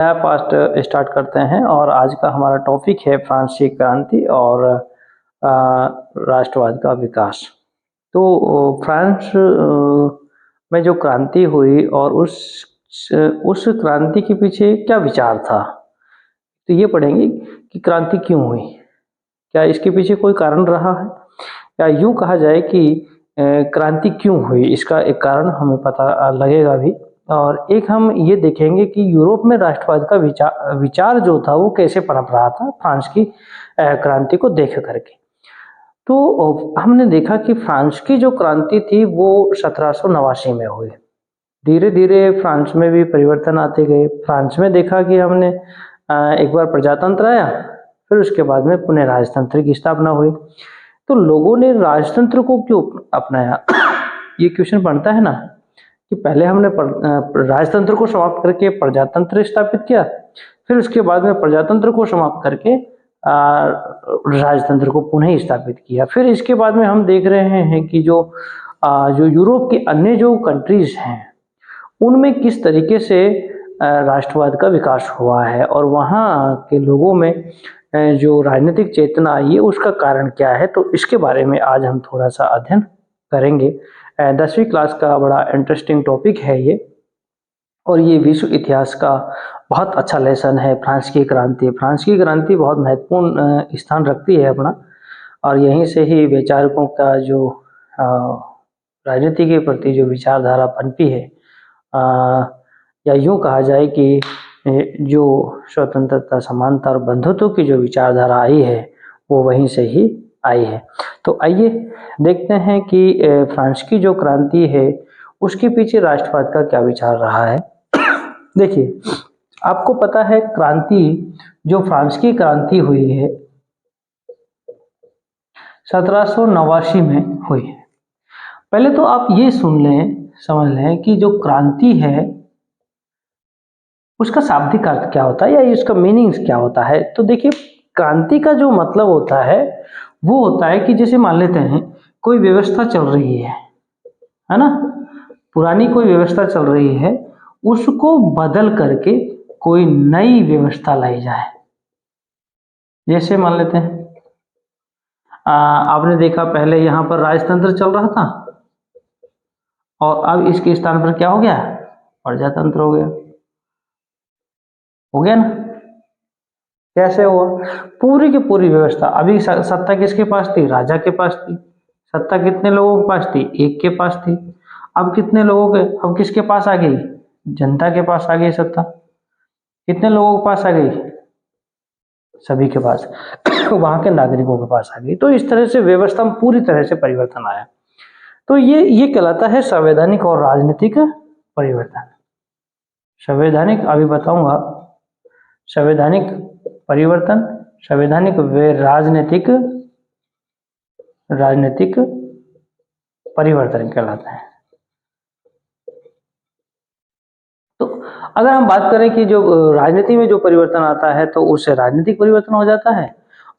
Past start करते हैं और आज का हमारा टॉपिक है फ्रांसीसी क्रांति और राष्ट्रवाद का विकास। तो फ्रांस में जो क्रांति हुई और उस क्रांति के पीछे क्या विचार था, तो ये पढ़ेंगे कि क्रांति क्यों हुई, क्या इसके पीछे कोई कारण रहा है, या यूँ कहा जाए कि क्रांति क्यों हुई, इसका एक कारण हमें पता लगेगा भी। और एक हम ये देखेंगे कि यूरोप में राष्ट्रवाद का विचार जो था वो कैसे पनप रहा था फ्रांस की क्रांति को देख करके। तो हमने देखा कि फ्रांस की जो क्रांति थी वो 1789 में हुई। धीरे धीरे फ्रांस में भी परिवर्तन आते गए। फ्रांस में देखा कि हमने एक बार प्रजातंत्र आया, फिर उसके बाद में पुनः राजतंत्र की स्थापना हुई। तो लोगों ने राजतंत्र को क्यों अपनाया ये क्वेश्चन बनता है ना, कि पहले हमने राजतंत्र को समाप्त करके प्रजातंत्र स्थापित किया, फिर उसके बाद में प्रजातंत्र को समाप्त करके राजतंत्र को पुनः स्थापित किया। फिर इसके बाद में हम देख रहे हैं कि जो यूरोप के अन्य जो कंट्रीज हैं उनमें किस तरीके से राष्ट्रवाद का विकास हुआ है और वहाँ के लोगों में जो राजनीतिक चेतना आई है उसका कारण क्या है। तो इसके बारे में आज हम थोड़ा सा अध्ययन करेंगे। 10वीं क्लास का बड़ा इंटरेस्टिंग टॉपिक है ये, और ये विश्व इतिहास का बहुत अच्छा लेसन है। फ्रांस की क्रांति बहुत महत्वपूर्ण स्थान रखती है अपना, और यहीं से ही वैचारिकों का जो राजनीति के प्रति जो विचारधारा पनपी है, या यूँ कहा जाए कि जो स्वतंत्रता, समानता और बंधुत्व की जो विचारधारा आई है वो वहीं से ही आई है। तो आइए देखते हैं कि फ्रांस की जो क्रांति है उसके पीछे राष्ट्रवाद का क्या विचार रहा है। देखिए, आपको पता है क्रांति, जो फ्रांस की क्रांति हुई है 1789 में हुई है। पहले तो आप ये समझ लें कि जो क्रांति है उसका शाब्दिक अर्थ क्या होता है या इसका मीनिंग्स क्या होता है। तो देखिए, क्रांति का जो मतलब होता है वो होता है कि जैसे मान लेते हैं कोई व्यवस्था चल रही है ना, पुरानी कोई व्यवस्था चल रही है, उसको बदल करके कोई नई व्यवस्था लाई जाए। जैसे मान लेते हैं आपने देखा पहले यहाँ पर राजतंत्र चल रहा था और अब इसके स्थान पर क्या हो गया, प्रजातंत्र हो गया ना। कैसे हुआ? पूरी की पूरी व्यवस्था, अभी सत्ता किसके पास थी? राजा के पास थी। सत्ता कितने लोगों के पास थी? एक के पास थी। अब कितने लोगों के, अब किसके पास आ गई? जनता के पास आ गई सत्ता। कितने लोगों के पास आ गई? सभी के पास वहां के नागरिकों के पास आ गई। तो इस तरह से व्यवस्था में पूरी तरह से परिवर्तन आया। तो ये कहलाता है संवैधानिक और राजनीतिक परिवर्तन। संवैधानिक अभी बताऊंगा, संवैधानिक परिवर्तन, संवैधानिक व राजनीतिक परिवर्तन कहलाता है। तो अगर हम बात करें कि जो राजनीति में जो परिवर्तन आता है तो उससे राजनीतिक परिवर्तन हो जाता है,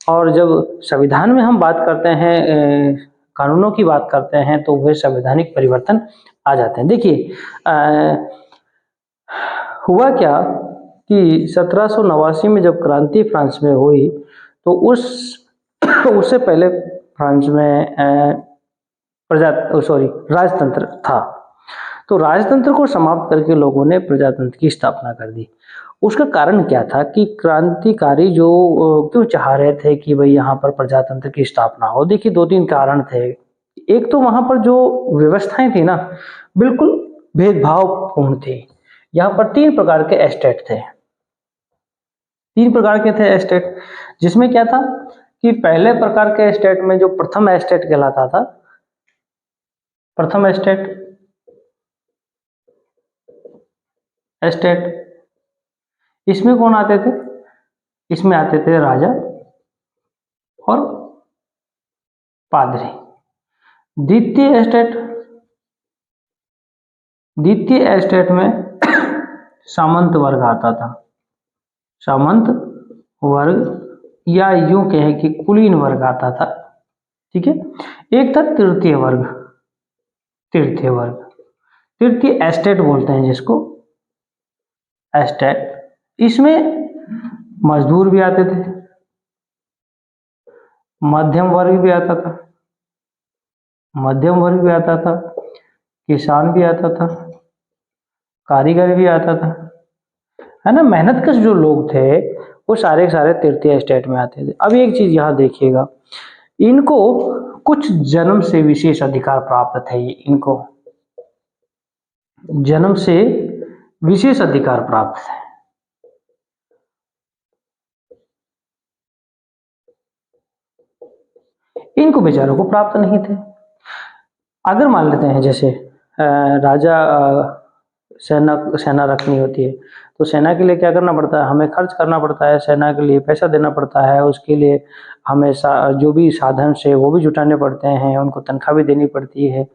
और जब संविधान में हम बात करते हैं, कानूनों की बात करते हैं, तो वह संवैधानिक परिवर्तन आ जाते हैं। देखिए, हुआ क्या कि 1789 में जब क्रांति फ्रांस में हुई तो उससे पहले फ्रांस में राजतंत्र था। तो राजतंत्र को समाप्त करके लोगों ने प्रजातंत्र की स्थापना कर दी। उसका कारण क्या था कि क्रांतिकारी जो क्यों चाह रहे थे कि भाई यहाँ पर प्रजातंत्र की स्थापना हो। देखिए, 2-3 कारण थे। एक तो वहां पर जो व्यवस्थाएं थी ना, बिल्कुल भेदभावपूर्ण थी। यहाँ पर 3 प्रकार के एस्टेट थे। 3 प्रकार के थे एस्टेट, जिसमें क्या था कि पहले प्रकार के एस्टेट में जो प्रथम एस्टेट कहलाता था, प्रथम एस्टेट इसमें कौन आते थे? इसमें आते थे राजा और पादरी। द्वितीय एस्टेट में सामंत वर्ग आता था। सामंत वर्ग, या यूं कहें कि कुलीन वर्ग आता था। ठीक है। एक था तृतीय वर्ग। तृतीय एस्टेट बोलते हैं जिसको, एस्टेट इसमें मजदूर भी आते थे, मध्यम वर्ग भी आता था, किसान भी आता था, कारीगर भी आता था, है ना। मेहनतकश जो लोग थे वो सारे के सारे तृतीय स्टेट में आते थे। अब एक चीज यहाँ देखिएगा, इनको कुछ जन्म से विशेष अधिकार प्राप्त थे, इनको जन्म से विशेष अधिकार प्राप्त थे। इनको बेचारों को प्राप्त नहीं थे। अगर मान लेते हैं जैसे राजा सेना रखनी होती है, तो सेना के लिए क्या करना पड़ता है, हमें खर्च करना पड़ता है, सेना के लिए पैसा देना पड़ता है, उसके लिए हमें जो भी साधन से वो भी जुटाने पड़ते हैं, उनको तनख्वाह भी देनी पड़ती है,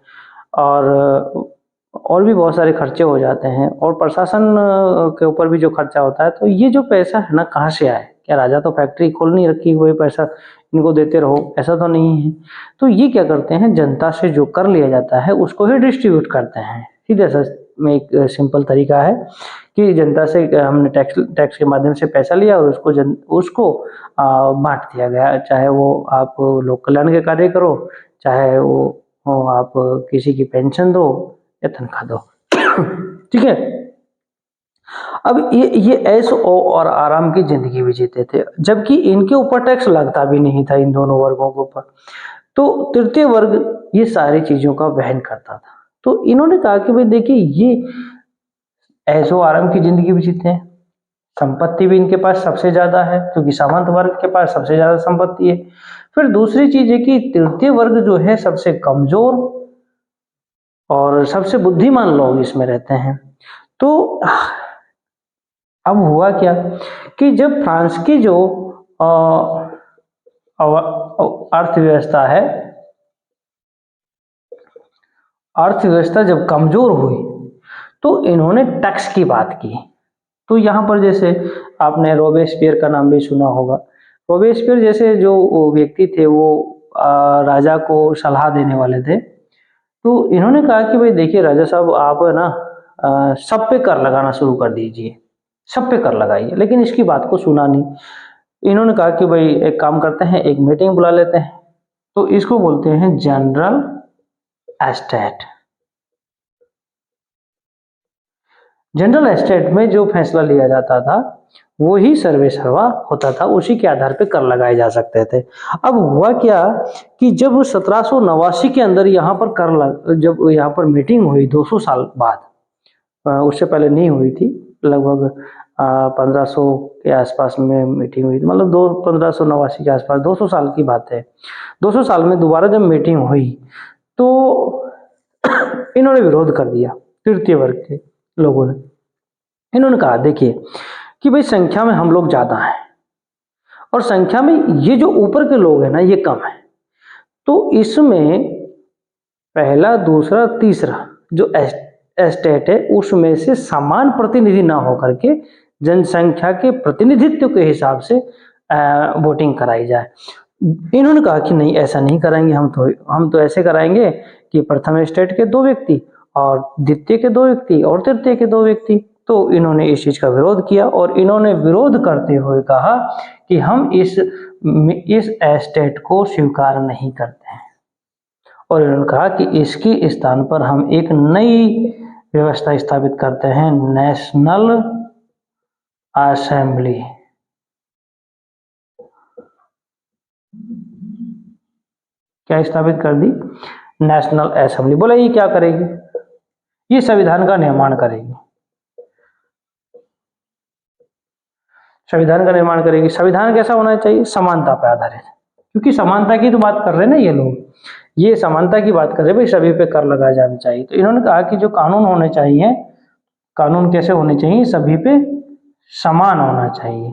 और भी बहुत सारे खर्चे हो जाते हैं, और प्रशासन के ऊपर भी जो खर्चा होता है। तो ये जो पैसा है ना, कहाँ से आए? क्या राजा तो फैक्ट्री खोल नहीं रखी, वही पैसा इनको देते रहो, ऐसा तो नहीं है। तो ये क्या करते हैं, जनता से जो कर लिया जाता है उसको ही डिस्ट्रीब्यूट करते हैं। सीधे सा में एक सिंपल तरीका है कि जनता से हमने टैक्स के माध्यम से पैसा लिया और उसको बांट दिया गया, चाहे वो आप लोक कल्याण के कार्य करो, चाहे वो आप किसी की पेंशन दो या तनख्वाह दो। ठीक है। अब ये ऐश और आराम की जिंदगी भी जीते थे, जबकि इनके ऊपर टैक्स लगता भी नहीं था, इन दोनों वर्गों के ऊपर। तो तृतीय वर्ग ये सारी चीजों का वहन करता था। तो इन्होंने कहा कि भाई देखिए, ये ऐशो आराम की जिंदगी भी जीते हैं, संपत्ति भी इनके पास सबसे ज्यादा है, क्योंकि सामंत वर्ग के पास सबसे ज्यादा संपत्ति है। फिर दूसरी चीज है कि तृतीय वर्ग जो है सबसे कमजोर और सबसे बुद्धिमान लोग इसमें रहते हैं। तो अब हुआ क्या कि जब फ्रांस की जो अर्थव्यवस्था जब कमजोर हुई, तो इन्होंने टैक्स की बात की। तो यहाँ पर जैसे आपने रोबेस्पियर का नाम भी सुना होगा। रोबेस्पियर जैसे जो व्यक्ति थे, वो राजा को सलाह देने वाले थे। तो इन्होंने कहा कि भाई देखिए राजा साहब, आप है ना सब पे कर लगाना शुरू कर दीजिए, सब पे कर लगाइए। लेकिन इसकी बात को सुना नहीं। इन्होंने कहा कि भाई एक काम करते हैं, एक मीटिंग बुला लेते हैं। तो इसको बोलते हैं जनरल एस्टेट। जनरल एस्टेट में जो फैसला लिया जाता था वो ही सर्वे सर्वा होता था, उसी के आधार पर कर लगाए जा सकते थे। अब हुआ क्या कि जब 1789 के अंदर यहाँ पर जब यहाँ पर मीटिंग हुई 200 साल बाद, उससे पहले नहीं हुई थी, लगभग 1500 के आसपास में मीटिंग हुई थी, मतलब 1589 के आसपास, 200 साल की बात है। 200 साल में दोबारा जब मीटिंग हुई तो इन्होंने विरोध कर दिया, तृतीय वर्ग के लोगों ने। इन्होंने कहा देखिए कि भाई संख्या में हम लोग ज्यादा हैं और संख्या में ये जो ऊपर के लोग हैं ना ये कम है, तो इसमें पहला, दूसरा, तीसरा जो एस्टेट है उसमें से समान प्रतिनिधि ना होकर के जनसंख्या के प्रतिनिधित्व के हिसाब से वोटिंग कराई जाए। इन्होंने कहा कि नहीं, ऐसा नहीं कराएंगे, हम तो ऐसे कराएंगे कि प्रथम स्टेट के 2 व्यक्ति और द्वितीय के 2 व्यक्ति और तृतीय के 2 व्यक्ति। तो इन्होंने इस चीज का विरोध किया और इन्होंने विरोध करते हुए कहा कि हम इस एस्टेट को स्वीकार नहीं करते हैं, और इन्होंने कहा कि इसके स्थान पर हम एक नई व्यवस्था स्थापित करते हैं, नेशनल असेंबली। क्या स्थापित कर दी? National assembly. बोला ये क्या करेगी? ये संविधान का निर्माण करेगी। संविधान का निर्माण करेगी। संविधान कैसा होना चाहिए? समानता पर आधारित, क्योंकि समानता की तो बात कर रहे हैं ना ये लोग, ये समानता की बात कर रहे हैं, भाई सभी पे कर लगाया जाना चाहिए। तो इन्होंने कहा कि जो कानून होने चाहिए, कानून कैसे होने चाहिए? सभी पे समान होना चाहिए,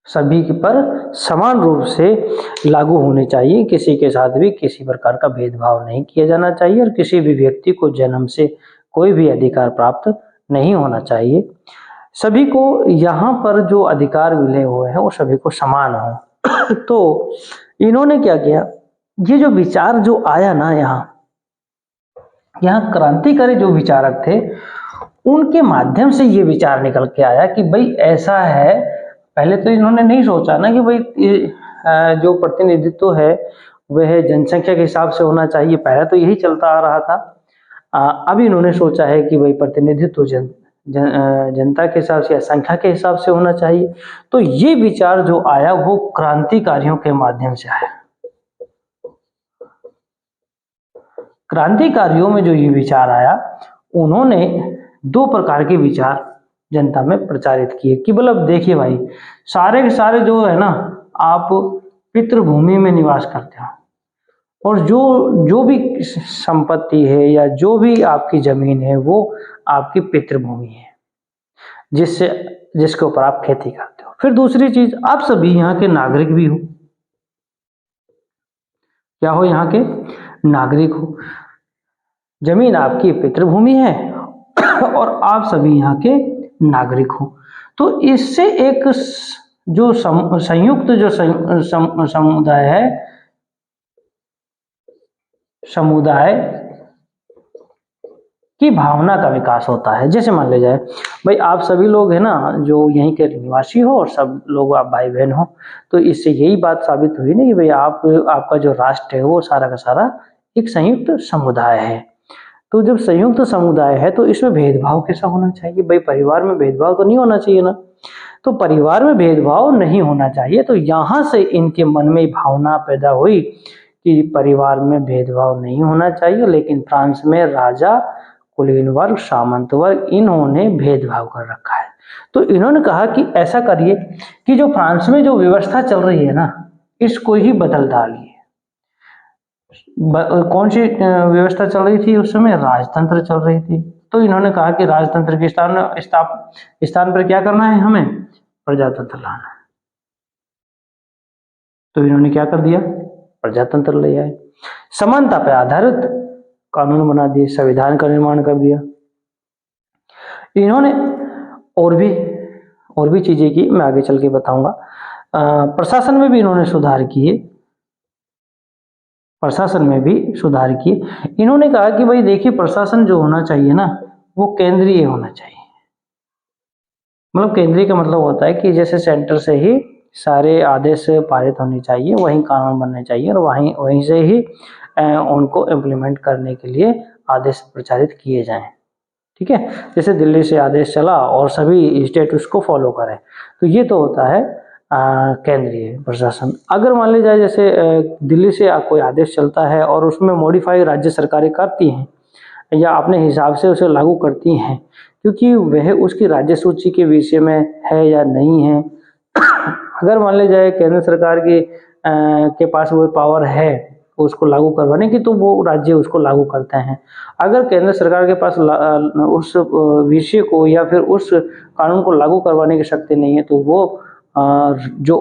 सभी पर समान रूप से लागू होने चाहिए, किसी के साथ भी किसी प्रकार का भेदभाव नहीं किया जाना चाहिए, और किसी भी व्यक्ति को जन्म से कोई भी अधिकार प्राप्त नहीं होना चाहिए। सभी को यहाँ पर जो अधिकार मिले हुए हैं वो सभी को समान हो। तो इन्होंने क्या किया, ये जो विचार जो आया ना यहाँ क्रांतिकारी जो विचारक थे उनके माध्यम से ये विचार निकल के आया कि भाई ऐसा है। पहले तो इन्होंने नहीं सोचा ना कि भाई जो प्रतिनिधित्व है वह जनसंख्या के हिसाब से होना चाहिए, पहले तो यही चलता आ रहा था। अब इन्होंने सोचा है कि भाई प्रतिनिधित्व जनता के हिसाब से या संख्या के हिसाब से होना चाहिए। तो ये विचार जो आया वो क्रांतिकारियों के माध्यम से आया। क्रांतिकारियों में जो ये विचार आया, उन्होंने 2 प्रकार के विचार जनता में प्रचारित किए कि मतलब देखिए भाई, सारे के सारे जो है ना, आप पितृभूमि में निवास करते हो और जो भी संपत्ति है या जो भी आपकी जमीन है वो आपकी पितृभूमि है, जिसके ऊपर आप खेती करते हो। फिर दूसरी चीज, आप सभी यहाँ के नागरिक भी हो। क्या हो? यहाँ के नागरिक हो। जमीन आपकी पितृभूमि है और आप सभी यहाँ के नागरिक हो। तो इससे एक जो संयुक्त जो समुदाय है, समुदाय की भावना का विकास होता है। जैसे मान ले जाए भाई, आप सभी लोग है ना जो यहीं के निवासी हो और सब लोग आप भाई बहन हो, तो इससे यही बात साबित हुई ना कि भाई आपका जो राष्ट्र है वो सारा का सारा एक संयुक्त समुदाय है। तो जब संयुक्त समुदाय है तो इसमें भेदभाव कैसा होना चाहिए? भाई परिवार में भेदभाव तो नहीं होना चाहिए ना। तो परिवार में भेदभाव नहीं होना चाहिए। तो यहाँ से इनके मन में भावना पैदा हुई कि परिवार में भेदभाव नहीं होना चाहिए। लेकिन फ्रांस में राजा, कुलीन वर्ग, सामंत वर्ग, इन्होंने भेदभाव कर रखा है। तो इन्होंने कहा कि ऐसा करिए कि जो फ्रांस में जो व्यवस्था चल रही है ना, इसको ही बदल डालिए। कौन सी व्यवस्था चल रही थी उस समय? राजतंत्र चल रही थी। तो इन्होंने कहा कि राजतंत्र के स्थान पर क्या करना है? हमें प्रजातंत्र लाना है। तो इन्होंने क्या कर दिया? प्रजातंत्र ले आए। समानता पर आधारित कानून बना दिए, संविधान का निर्माण कर दिया। इन्होंने और भी चीजें की, मैं आगे चल के बताऊंगा। प्रशासन में भी इन्होंने सुधार किए। इन्होंने कहा कि भाई देखिए, प्रशासन जो होना चाहिए ना वो केंद्रीय होना चाहिए। मतलब केंद्रीय का मतलब होता है कि जैसे सेंटर से ही सारे आदेश पारित होने चाहिए, वहीं कानून बनने चाहिए और वहीं से ही उनको इम्प्लीमेंट करने के लिए आदेश प्रचारित किए जाएं। ठीक है, जैसे दिल्ली से आदेश चला और सभी स्टेट उसको फॉलो करें। तो ये तो होता है केंद्रीय प्रशासन। अगर मान ली जाए जैसे दिल्ली से कोई आदेश चलता है और उसमें मॉडिफाई राज्य सरकारें करती हैं या अपने हिसाब से उसे लागू करती हैं, क्योंकि वह उसकी राज्य सूची के विषय में है या नहीं है। अगर मान ली जाए केंद्र सरकार के पास वो पावर है उसको लागू करवाने की, तो वो राज्य उसको लागू करते हैं। अगर केंद्र सरकार के पास उस विषय को या फिर उस कानून को लागू करवाने की शक्ति नहीं है, तो वो जो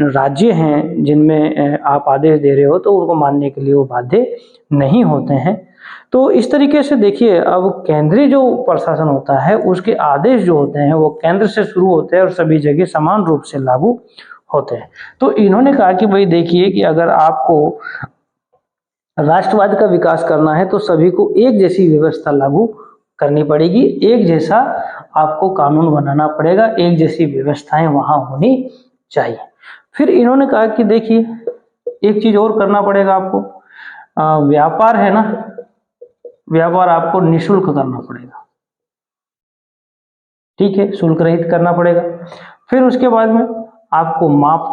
राज्य हैं जिनमें आप आदेश दे रहे हो तो उनको मानने के लिए वो बाध्य नहीं होते हैं। तो इस तरीके से देखिए, अब केंद्रीय जो प्रशासन होता है उसके आदेश जो होते हैं वो केंद्र से शुरू होते हैं और सभी जगह समान रूप से लागू होते हैं। तो इन्होंने कहा कि भाई देखिए कि अगर आपको राष्ट्रवाद का विकास करना है तो सभी को एक जैसी व्यवस्था लागू करनी पड़ेगी, एक जैसा आपको कानून बनाना पड़ेगा, एक जैसी व्यवस्थाएं वहां होनी चाहिए। फिर इन्होंने कहा कि देखिए एक चीज और करना पड़ेगा आपको, व्यापार है ना, व्यापार आपको निःशुल्क करना पड़ेगा। ठीक है, शुल्क रहित करना पड़ेगा। फिर उसके बाद में आपको माप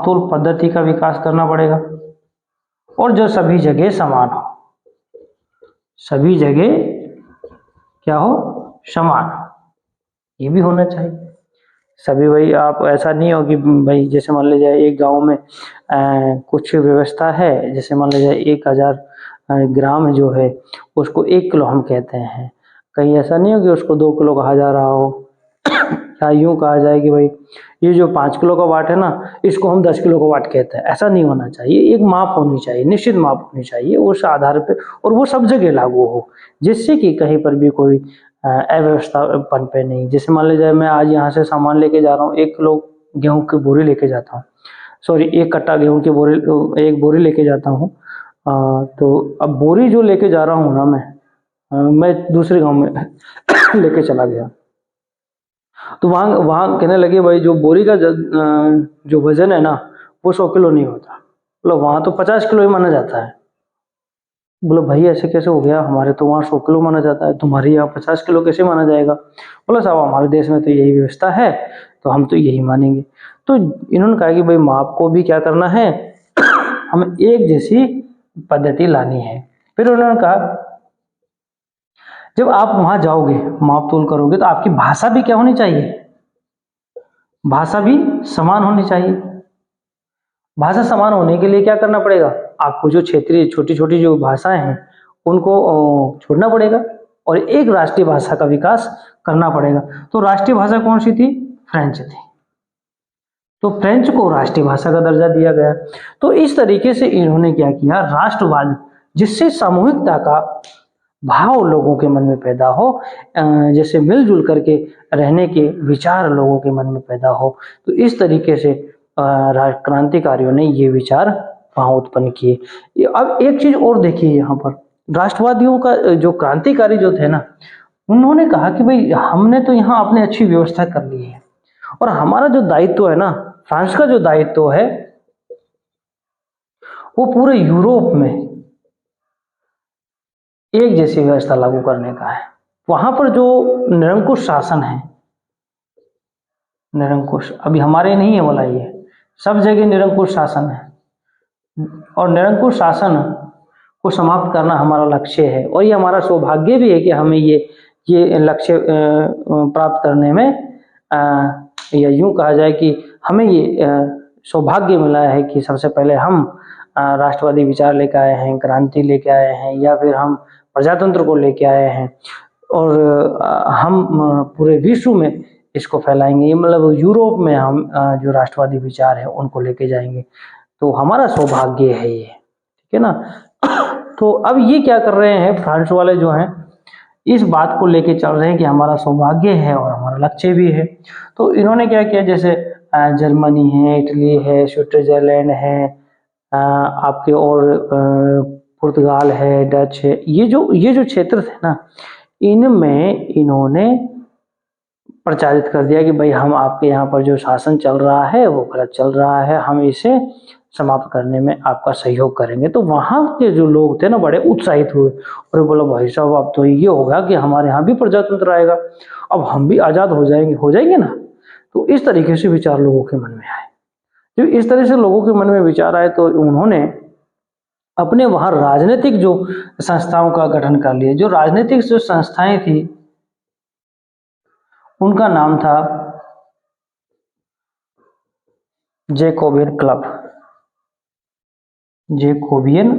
तोल पद्धति का विकास करना पड़ेगा और जो सभी जगह समान हो, सभी जगह क्या हो? समान, ये भी होना चाहिए। सभी भाई आप ऐसा नहीं हो कि भाई जैसे मान लीजिए एक गांव में कुछ व्यवस्था है, जैसे मान लीजिए 1000 ग्राम जो है उसको 1 किलो हम कहते हैं, कहीं ऐसा नहीं हो कि उसको 2 किलो कहा जा रहा हो या यूं कहा जाए कि भाई ये जो 5 किलो का वाट है ना इसको हम 10 किलो का वाट कहते हैं। ऐसा नहीं होना चाहिए, एक माप होनी चाहिए, निश्चित माप होनी चाहिए उस आधार पे, और वो सब जगह लागू हो, जिससे कि कहीं पर भी कोई अव्यवस्था पनपे नहीं। जैसे मान लीजिए मैं आज यहाँ से सामान लेके जा रहा हूँ, 1 किलो गेहूं की बोरी लेके जाता हूँ, सॉरी 1 कट्टा गेहूं की बोरी, एक बोरी लेके जाता हूँ, तो अब बोरी जो लेके जा रहा हूँ ना मैं दूसरे गांव में लेके चला गया। तो वहाँ वहाँ कहने लगे भाई जो बोरी का जो वजन है ना वो 100 किलो नहीं होता। बोला वहाँ तो 50 किलो ही माना जाता है। बोला भाई ऐसे कैसे हो गया, हमारे तो वहाँ 100 किलो माना जाता है, तुम्हारे यहाँ 50 किलो कैसे माना जाएगा। बोला साहब हमारे देश में तो यही व्यवस्था है, तो हम तो यही मानेंगे। तो इन्होंने कहा कि भाई माप को भी क्या करना है, हमें एक जैसी पद्धति लानी है। फिर उन्होंने कहा जब आप वहां जाओगे माप तोल करोगे तो आपकी भाषा भी क्या होनी चाहिए, भाषा भी समान होनी चाहिए। भाषा समान होने के लिए क्या करना पड़ेगा, आपको जो क्षेत्रीय छोटी छोटी जो भाषाएं हैं उनको छोड़ना पड़ेगा और एक राष्ट्रीय भाषा का विकास करना पड़ेगा। तो राष्ट्रीय भाषा कौन सी थी, फ्रेंच थी। तो फ्रेंच को राष्ट्रीय भाषा का दर्जा दिया गया। तो इस तरीके से इन्होंने क्या किया, राष्ट्रवाद जिससे सामूहिकता का भाव लोगों के मन में पैदा हो, जैसे मिलजुल करके रहने के विचार लोगों के मन में पैदा हो। तो इस तरीके से क्रांतिकारियों ने ये विचार वहां उत्पन्न किए। अब एक चीज और देखिए, यहाँ पर राष्ट्रवादियों का जो क्रांतिकारी जो थे ना, उन्होंने कहा कि भाई हमने तो यहाँ अपनी अच्छी व्यवस्था कर ली है और हमारा जो दायित्व है ना, फ्रांस का जो दायित्व है वो पूरे यूरोप में एक जैसी व्यवस्था लागू करने का है। वहां पर जो निरंकुश शासन है, निरंकुश अभी हमारे नहीं है बोला, ये सब जगह निरंकुश शासन है और निरंकुश शासन को समाप्त करना हमारा लक्ष्य है और ये हमारा सौभाग्य भी है कि हमें ये लक्ष्य प्राप्त करने में या यूं कहा जाए कि हमें ये सौभाग्य मिला है कि सबसे पहले हम राष्ट्रवादी विचार लेकर आए हैं, क्रांति लेके आए हैं, या फिर हम प्रजातंत्र को लेके आए हैं और हम पूरे विश्व में इसको फैलाएंगे। मतलब यूरोप में हम जो राष्ट्रवादी विचार है उनको लेके जाएंगे। तो हमारा सौभाग्य है ये, ठीक है ना। तो अब ये क्या कर रहे हैं, फ्रांस वाले जो हैं इस बात को लेके चल रहे हैं कि हमारा सौभाग्य है और हमारा लक्ष्य भी है। तो इन्होंने क्या किया, जैसे जर्मनी है, इटली है, स्विट्जरलैंड है, आपके और पुर्तगाल है, डच है, ये जो क्षेत्र थे ना, इनमें इन्होंने प्रचारित कर दिया कि भाई हम आपके यहाँ पर जो शासन चल रहा है वो गलत चल रहा है, हम इसे समाप्त करने में आपका सहयोग करेंगे। तो वहाँ के जो लोग थे ना बड़े उत्साहित हुए और बोला भाई साहब अब तो ये होगा कि हमारे यहाँ भी प्रजातंत्र आएगा, अब हम भी आज़ाद हो जाएंगे ना। तो इस तरीके से विचार लोगों के मन में आए। जब इस तरह से लोगों के मन में विचार आए तो उन्होंने अपने वहाँ राजनीतिक जो संस्थाओं का गठन कर लिया। जो राजनीतिक जो संस्थाएं थी उनका नाम था जैकोबियन क्लब, जैकोबियन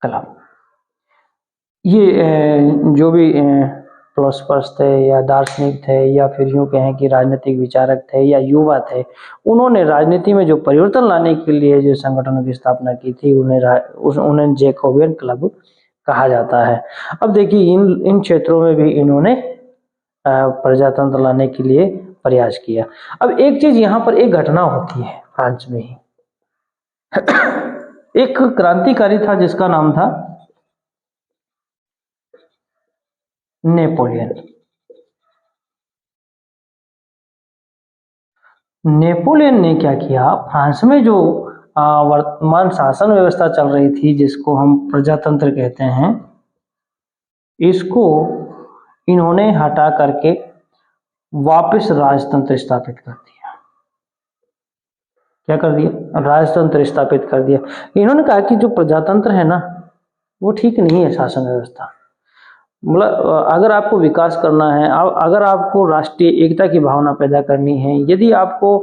क्लब। ये जो भी फिलोसफर्स थे या दार्शनिक थे या फिर यूं कहें कि राजनीतिक विचारक थे या युवा थे, उन्होंने राजनीति में जो परिवर्तन लाने के लिए जो संगठनों की स्थापना की थी उन्हें जैकोबियन क्लब कहा जाता है। अब देखिए इन क्षेत्रों में भी इन्होंने प्रजातंत्र लाने के लिए प्रयास किया। अब एक चीज यहाँ पर एक घटना होती है फ्रांस में ही। एक क्रांतिकारी था जिसका नाम था नेपोलियन। नेपोलियन ने क्या किया, फ्रांस में जो वर्तमान शासन व्यवस्था चल रही थी जिसको हम प्रजातंत्र कहते हैं, इसको इन्होंने हटा करके वापस राजतंत्र स्थापित कर दिया। क्या कर दिया, राजतंत्र स्थापित कर दिया। इन्होंने कहा कि जो प्रजातंत्र है ना वो ठीक नहीं है शासन व्यवस्था। मतलब अगर आपको विकास करना है, अगर आपको राष्ट्रीय एकता की भावना पैदा करनी है, यदि आपको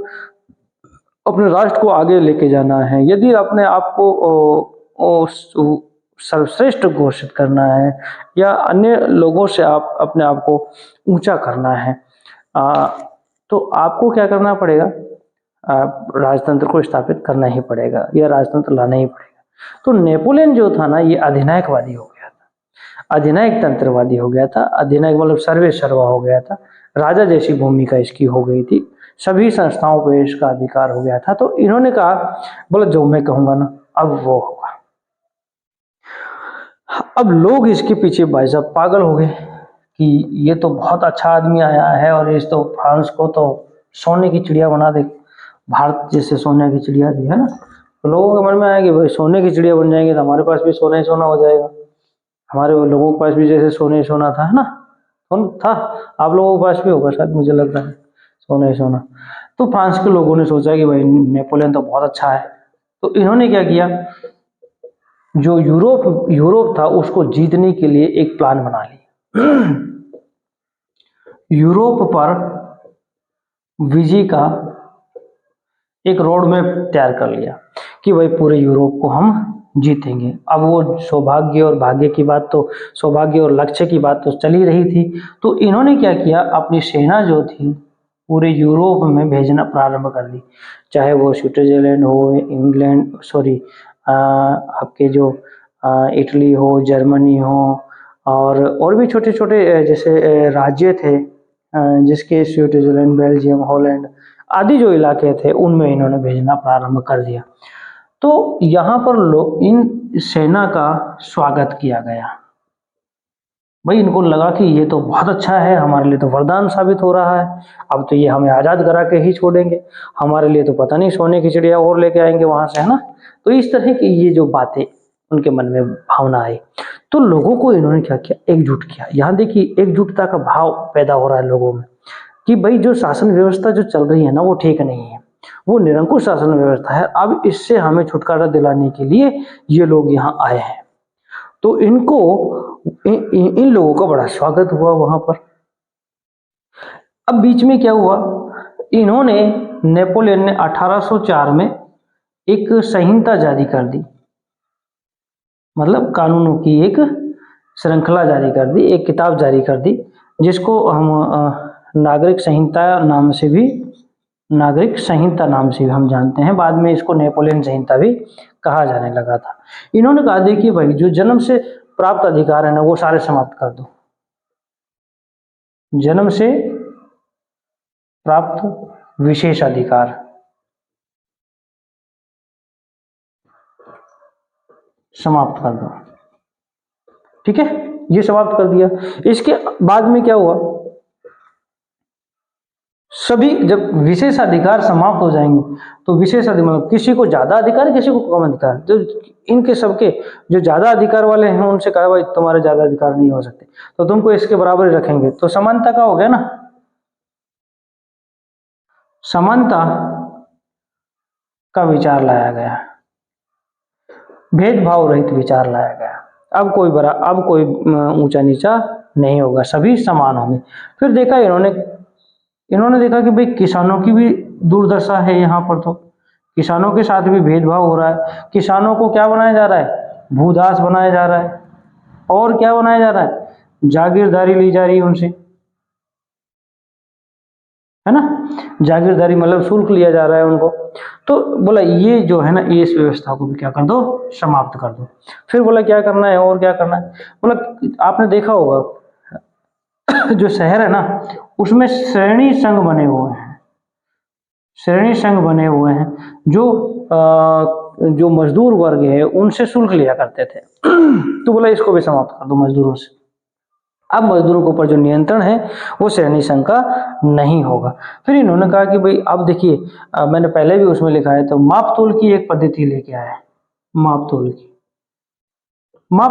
अपने राष्ट्र को आगे लेके जाना है, यदि अपने आप को सर्वश्रेष्ठ घोषित करना है या अन्य लोगों से आप अपने आप को ऊंचा करना है, तो आपको क्या करना पड़ेगा, राजतंत्र को स्थापित करना ही पड़ेगा या राजतंत्र लाना ही पड़ेगा। तो नेपोलियन जो था ना ये अधिनायकवादी हो गया था, अधिनायक तंत्रवादी हो गया था। अधिनायक मतलब सर्वे सर्वा हो गया था, राजा जैसी भूमिका इसकी हो गई थी, सभी संस्थाओं पर इसका अधिकार हो गया था। तो इन्होंने कहा बोला जो मैं कहूँगा ना अब वो होगा। अब लोग इसके पीछे भाई साहब पागल हो गए कि ये तो बहुत अच्छा आदमी आया है और इस तो फ्रांस को तो सोने की चिड़िया बना दे, भारत जैसे सोने की चिड़िया दी है ना। तो लोगों के मन में आया कि भाई सोने की चिड़िया बन जाएंगे तो हमारे पास भी सोना ही सोना हो जाएगा, हमारे लोगों के पास भी जैसे सोना ही सोना था, है ना, था, आप लोगों के पास भी होगा शायद, मुझे लग रहा है सोना ही सोना। तो फ्रांस के लोगों ने सोचा कि भाई नेपोलियन तो बहुत अच्छा है, तो इन्होंने क्या किया, जो यूरोप था उसको जीतने के लिए एक प्लान बना लिया। यूरोप पर विजय का एक रोड मैप तैयार कर लिया कि भाई पूरे यूरोप को हम जीतेंगे। अब वो सौभाग्य और भाग्य की बात तो, सौभाग्य और लक्ष्य की बात तो चल ही रही थी। तो इन्होंने क्या किया, अपनी सेना जो थी पूरे यूरोप में भेजना प्रारंभ कर दी, चाहे वो स्विट्जरलैंड हो, इंग्लैंड सॉरी आपके जो इटली हो, जर्मनी हो, और भी छोटे छोटे जैसे राज्य थे जिसके स्विट्जरलैंड, बेल्जियम, हॉलैंड आदि जो इलाके थे उनमें इन्होंने भेजना प्रारंभ कर दिया। तो यहाँ पर इन सेना का स्वागत किया गया। भाई इनको लगा कि ये तो बहुत अच्छा है, हमारे लिए तो वरदान साबित हो रहा है, अब तो ये हमें आज़ाद करा के ही छोड़ेंगे, हमारे लिए तो पता नहीं सोने की चिड़िया और लेके आएंगे वहां से, है ना। तो इस तरह की ये जो बातें उनके मन में भावना आई, तो लोगों को इन्होंने क्या किया, एकजुट किया। यहाँ देखिए एकजुटता का भाव पैदा हो रहा है लोगों में कि भाई जो शासन व्यवस्था जो चल रही है ना वो ठीक नहीं है, वो निरंकुश शासन व्यवस्था है, अब इससे हमें छुटकारा दिलाने के लिए ये लोग यहाँ आए हैं। तो इनको इन लोगों का बड़ा स्वागत हुआ वहां पर। अब बीच में क्या हुआ, इन्होंने नेपोलियन ने 1804 में एक संहिता जारी कर दी, मतलब कानूनों की एक श्रृंखला जारी कर दी, एक किताब जारी कर दी, जिसको हम नागरिक संहिता नाम से भी हम जानते हैं। बाद में इसको नेपोलियन संहिता भी कहा जाने लगा था। इन्होंने कहा देखिए भाई जो जन्म से प्राप्त अधिकार है ना वो सारे समाप्त कर दो, जन्म से प्राप्त विशेष अधिकार समाप्त कर दो, ठीक है, ये समाप्त कर दिया। इसके बाद में क्या हुआ, सभी जब विशेष अधिकार समाप्त हो जाएंगे तो विशेष अधिकार मतलब किसी को ज्यादा अधिकार किसी को कम अधिकार, तो इनके सबके जो ज्यादा अधिकार वाले हैं उनसे कहा भाई तुम्हारे ज्यादा अधिकार नहीं हो सकते तो तुमको इसके बराबर ही रखेंगे, तो समानता का हो गया ना, समानता का विचार लाया गया, भेदभाव रहित विचार लाया गया। अब कोई ऊंचा नीचा नहीं होगा, सभी समान होंगे। फिर देखा इन्होंने देखा कि भाई किसानों की भी दुर्दशा है, यहाँ पर तो किसानों के साथ भी भेदभाव हो रहा है। किसानों को क्या बनाया जा रहा है, भूदास बनाया जा रहा है, और क्या बनाया जा रहा है, जागीरदारी ली जा रही है उनसे, है ना, जागीरदारी मतलब शुल्क लिया जा रहा है उनको। तो बोला ये जो है ना ये इस व्यवस्था को भी क्या कर दो, समाप्त कर दो। फिर बोला क्या करना है और क्या करना है, बोला आपने देखा होगा जो शहर है ना उसमें श्रेणी संघ बने हुए हैं, श्रेणी संघ बने हुए हैं जो मजदूर वर्ग है उनसे शुल्क लिया करते थे। तो बोला इसको भी समाप्त कर दो मजदूरों से, अब मजदूरों के ऊपर जो नियंत्रण है वो श्रेणी संघ का नहीं होगा। फिर इन्होंने कहा कि भाई अब देखिए मैंने पहले भी उसमें लिखा है, तो माप तोल की एक पद्धति लेके आया, माप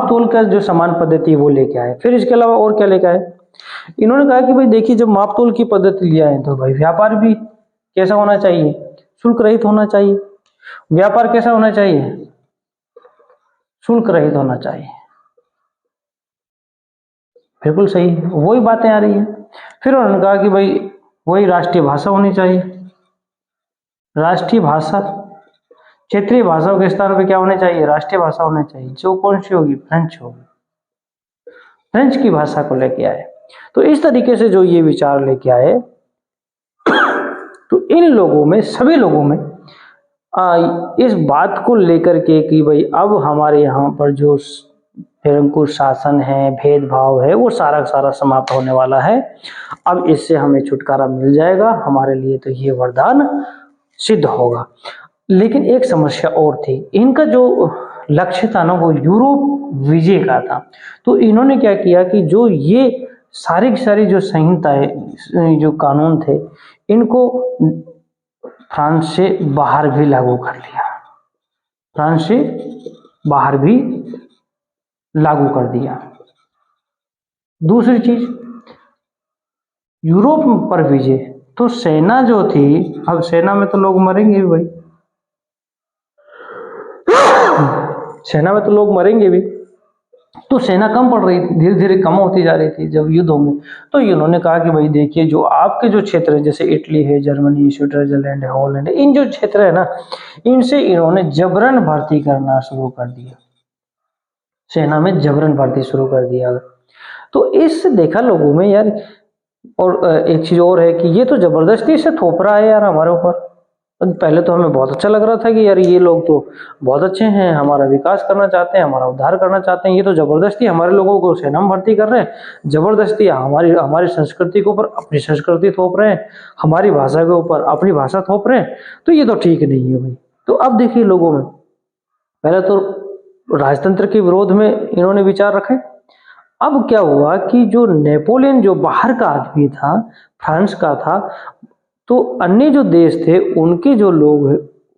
तोल का जो समान पद्धति वो लेके आए। फिर इसके अलावा और क्या लेके आए, इन्होंने कहा कि भाई देखिए जब माप तोल की पद्धति लिया है तो भाई व्यापार भी कैसा होना चाहिए, शुल्क रहित होना चाहिए। व्यापार कैसा होना चाहिए, शुल्क रहित होना चाहिए, बिल्कुल सही है, वही बातें आ रही है। फिर उन्होंने कहा कि भाई वही राष्ट्रीय भाषा होनी चाहिए, राष्ट्रीय भाषा, क्षेत्रीय भाषाओं के स्थान पे क्या होने चाहिए, राष्ट्रीय भाषा होनी चाहिए, जो कौन सी होगी, फ्रेंच होगी, फ्रेंच की भाषा को लेके आए। तो इस तरीके से जो ये विचार लेके आए तो इन लोगों में, सभी लोगों में इस बात को लेकर के कि भाई अब हमारे यहाँ पर जो निरंकुश शासन है, भेदभाव है, वो सारा सारा समाप्त होने वाला है, अब इससे हमें छुटकारा मिल जाएगा, हमारे लिए तो ये वरदान सिद्ध होगा। लेकिन एक समस्या और थी, इनका जो लक्ष्य था ना वो यूरोप विजय का था। तो इन्होंने क्या किया कि जो ये सारी की सारी जो संहिताएं जो कानून थे इनको फ्रांस से बाहर भी लागू कर लिया, फ्रांस से बाहर भी लागू कर दिया। दूसरी चीज, यूरोप पर विजय, तो सेना जो थी, अब सेना में तो लोग मरेंगे भी भाई, सेना में तो लोग मरेंगे भी, तो सेना कम पड़ रही थी, धीरे धीरे कम होती जा रही थी जब युद्ध होंगे। तो इन्होंने कहा कि भाई देखिए जो आपके जो क्षेत्र है जैसे इटली है, जर्मनी, स्विट्जरलैंड है, हॉलैंड है, इन जो क्षेत्र है ना इनसे इन्होंने जबरन भर्ती करना शुरू कर दिया, सेना में जबरन भर्ती शुरू कर दिया। तो इससे देखा लोगों में यार, और एक चीज और है कि ये तो जबरदस्ती से थोप रहा है यार हमारे ऊपर। पहले तो हमें बहुत अच्छा लग रहा था कि यार ये लोग तो बहुत अच्छे हैं, हमारा विकास करना चाहते हैं, हमारा उद्धार करना चाहते हैं, ये तो जबरदस्ती हमारे लोगों को सेना में भर्ती कर रहे हैं, जबरदस्ती हमारी हमारी संस्कृति के ऊपर अपनी संस्कृति थोप रहे हैं, हमारी भाषा के ऊपर अपनी भाषा थोप रहे हैं, तो ये तो ठीक नहीं है भाई। तो अब देखिए लोगों में पहले तो राजतंत्र के विरोध में इन्होंने विचार रखे। अब क्या हुआ कि जो नेपोलियन जो बाहर का आदमी था, फ्रांस का था, तो अन्य जो देश थे उनके जो लोग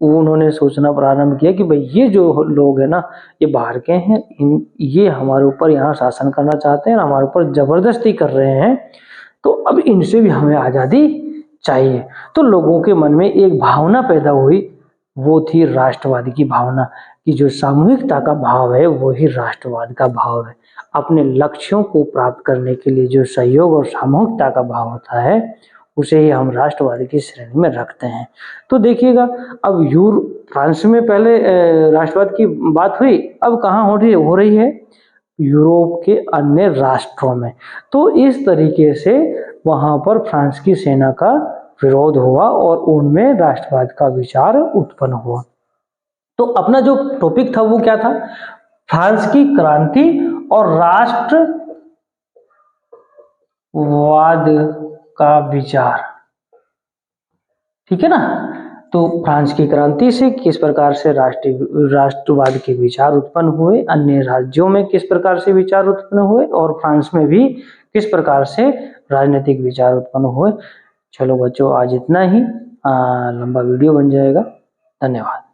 उन्होंने सोचना प्रारंभ किया कि भाई ये जो लोग हैं ना ये बाहर के हैं, ये हमारे ऊपर यहाँ शासन करना चाहते हैं, हमारे ऊपर जबरदस्ती कर रहे हैं, तो अब इनसे भी हमें आज़ादी चाहिए। तो लोगों के मन में एक भावना पैदा हुई, वो थी राष्ट्रवाद की भावना, कि जो सामूहिकता का भाव है वही राष्ट्रवाद का भाव है। अपने लक्ष्यों को प्राप्त करने के लिए जो सहयोग और सामूहिकता का भाव होता है उसे ही हम राष्ट्रवाद की श्रेणी में रखते हैं। तो देखिएगा अब फ्रांस में पहले राष्ट्रवाद की बात हुई, अब कहाँ हो रही है, यूरोप के अन्य राष्ट्रों में। तो इस तरीके से वहां पर फ्रांस की सेना का विरोध हुआ और उनमें राष्ट्रवाद का विचार उत्पन्न हुआ। तो अपना जो टॉपिक था वो क्या था, फ्रांस की क्रांति और राष्ट्रवाद का विचार, ठीक है ना। तो फ्रांस की क्रांति से किस प्रकार से राष्ट्रवाद के विचार उत्पन्न हुए, अन्य राज्यों में किस प्रकार से विचार उत्पन्न हुए, और फ्रांस में भी किस प्रकार से राजनीतिक विचार उत्पन्न हुए। चलो बच्चों आज इतना ही, लंबा वीडियो बन जाएगा। धन्यवाद।